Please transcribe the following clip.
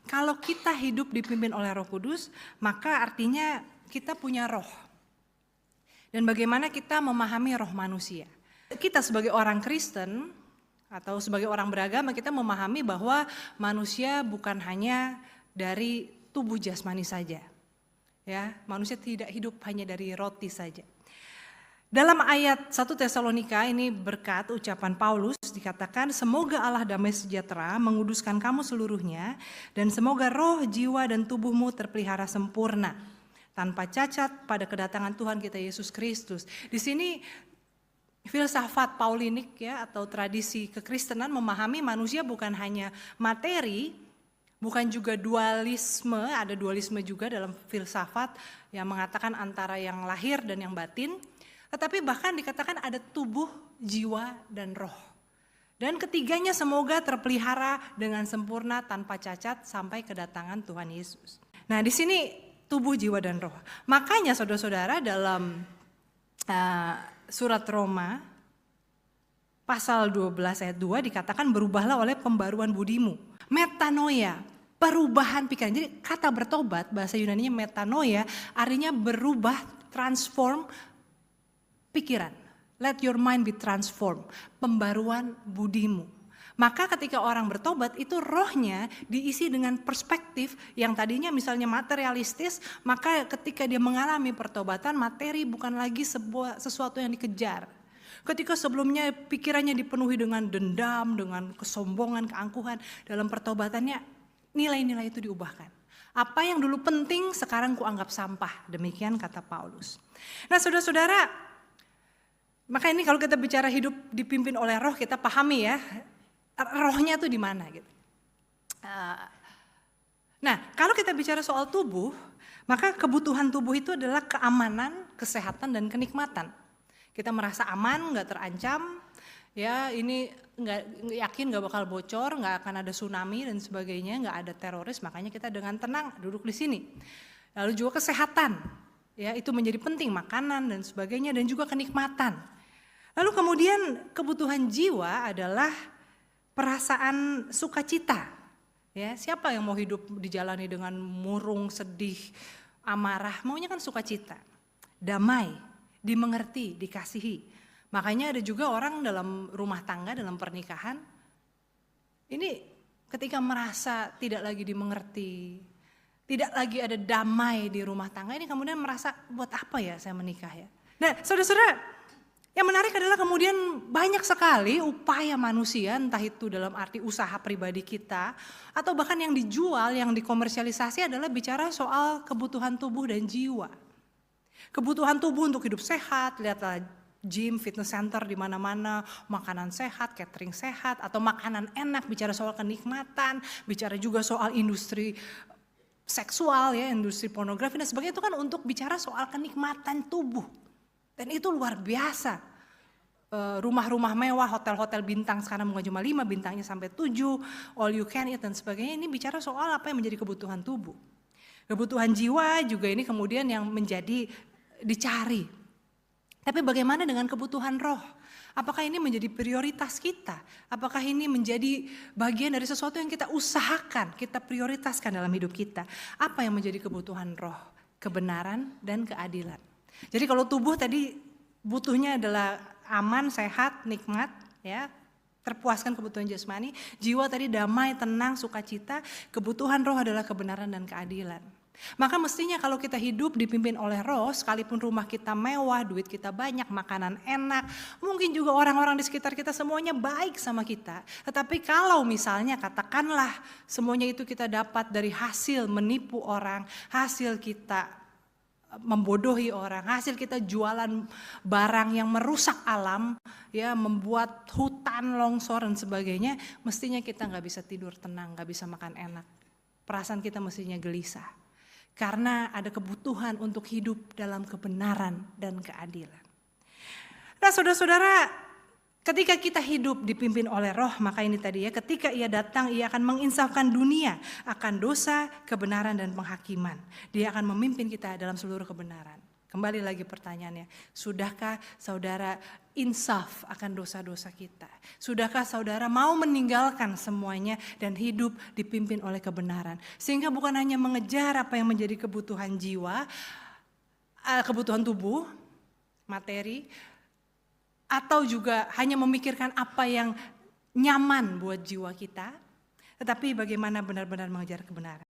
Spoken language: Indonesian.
kalau kita hidup dipimpin oleh Roh Kudus, maka artinya kita punya roh. Dan bagaimana kita memahami roh manusia. Kita sebagai orang Kristen atau sebagai orang beragama, kita memahami bahwa manusia bukan hanya dari tubuh jasmani saja. Ya, manusia tidak hidup hanya dari roti saja. Dalam ayat 1 Tesalonika ini berkat ucapan Paulus dikatakan, semoga Allah damai sejahtera menguduskan kamu seluruhnya dan semoga roh, jiwa dan tubuhmu terpelihara sempurna tanpa cacat pada kedatangan Tuhan kita Yesus Kristus. Di sini filsafat Paulinik ya atau tradisi kekristenan memahami manusia bukan hanya materi, bukan juga dualisme, ada dualisme juga dalam filsafat yang mengatakan antara yang lahir dan yang batin. Tetapi bahkan dikatakan ada tubuh, jiwa, dan roh. Dan ketiganya semoga terpelihara dengan sempurna tanpa cacat sampai kedatangan Tuhan Yesus. Nah di sini tubuh, jiwa, dan roh. Makanya saudara-saudara dalam surat Roma pasal 12 ayat 2 dikatakan berubahlah oleh pembaruan budimu. Metanoia, perubahan pikiran. Jadi kata bertobat bahasa Yunaninya metanoia artinya berubah, transform pikiran. Let your mind be transformed. Pembaruan budimu. Maka ketika orang bertobat itu rohnya diisi dengan perspektif yang tadinya misalnya materialistis, maka ketika dia mengalami pertobatan materi bukan lagi sesuatu yang dikejar. Ketika sebelumnya pikirannya dipenuhi dengan dendam, dengan kesombongan, keangkuhan, dalam pertobatannya nilai-nilai itu diubahkan. Apa yang dulu penting sekarang kuanggap sampah, demikian kata Paulus. Nah saudara-saudara, maka ini kalau kita bicara hidup dipimpin oleh roh, kita pahami ya, rohnya tuh di mana gitu. Nah, kalau kita bicara soal tubuh, maka kebutuhan tubuh itu adalah keamanan, kesehatan, dan kenikmatan. Kita merasa aman, nggak terancam, ya ini nggak yakin nggak bakal bocor, nggak akan ada tsunami dan sebagainya, nggak ada teroris, makanya kita dengan tenang duduk di sini. Lalu juga kesehatan, ya itu menjadi penting, makanan dan sebagainya, dan juga kenikmatan. Lalu kemudian kebutuhan jiwa adalah perasaan sukacita. Ya, siapa yang mau hidup dijalani dengan murung, sedih, amarah? Maunya kan sukacita, damai, dimengerti, dikasihi. Makanya ada juga orang dalam rumah tangga, dalam pernikahan, ini ketika merasa tidak lagi dimengerti, tidak lagi ada damai di rumah tangga, ini kemudian merasa buat apa ya saya menikah ya. Nah saudara-saudara, yang menarik adalah kemudian banyak sekali upaya manusia, entah itu dalam arti usaha pribadi kita, atau bahkan yang dijual, yang dikomersialisasi adalah bicara soal kebutuhan tubuh dan jiwa. Kebutuhan tubuh untuk hidup sehat, lihatlah gym, fitness center di mana-mana, makanan sehat, catering sehat, atau makanan enak, bicara soal kenikmatan, bicara juga soal industri seksual ya, industri pornografi dan sebagainya, itu kan untuk bicara soal kenikmatan tubuh. Dan itu luar biasa. Rumah-rumah mewah, hotel-hotel bintang sekarang bukan cuma 5, bintangnya sampai 7, all you can eat dan sebagainya. Ini bicara soal apa yang menjadi kebutuhan tubuh. Kebutuhan jiwa juga ini kemudian yang menjadi dicari. Tapi bagaimana dengan kebutuhan roh? Apakah ini menjadi prioritas kita? Apakah ini menjadi bagian dari sesuatu yang kita usahakan, kita prioritaskan dalam hidup kita? Apa yang menjadi kebutuhan roh? Kebenaran dan keadilan. Jadi kalau tubuh tadi butuhnya adalah aman, sehat, nikmat, ya, terpuaskan kebutuhan jasmani. Jiwa tadi damai, tenang, sukacita. Kebutuhan roh adalah kebenaran dan keadilan. Maka mestinya kalau kita hidup dipimpin oleh roh, sekalipun rumah kita mewah, duit kita banyak, makanan enak, mungkin juga orang-orang di sekitar kita semuanya baik sama kita. Tetapi kalau misalnya katakanlah semuanya itu kita dapat dari hasil menipu orang, hasil kita membodohi orang, hasil kita jualan barang yang merusak alam, ya membuat hutan longsor dan sebagainya, mestinya kita nggak bisa tidur tenang, nggak bisa makan enak. Perasaan kita mestinya gelisah, karena ada kebutuhan untuk hidup dalam kebenaran dan keadilan. Nah saudara-saudara, ketika kita hidup dipimpin oleh roh, maka ini tadi ya, ketika ia datang ia akan menginsafkan dunia akan dosa, kebenaran dan penghakiman. Dia akan memimpin kita dalam seluruh kebenaran. Kembali lagi pertanyaannya, sudahkah saudara insaf akan dosa-dosa kita? Sudahkah saudara mau meninggalkan semuanya dan hidup dipimpin oleh kebenaran? Sehingga bukan hanya mengejar apa yang menjadi kebutuhan jiwa, kebutuhan tubuh, materi, atau juga hanya memikirkan apa yang nyaman buat jiwa kita, tetapi bagaimana benar-benar mengejar kebenaran.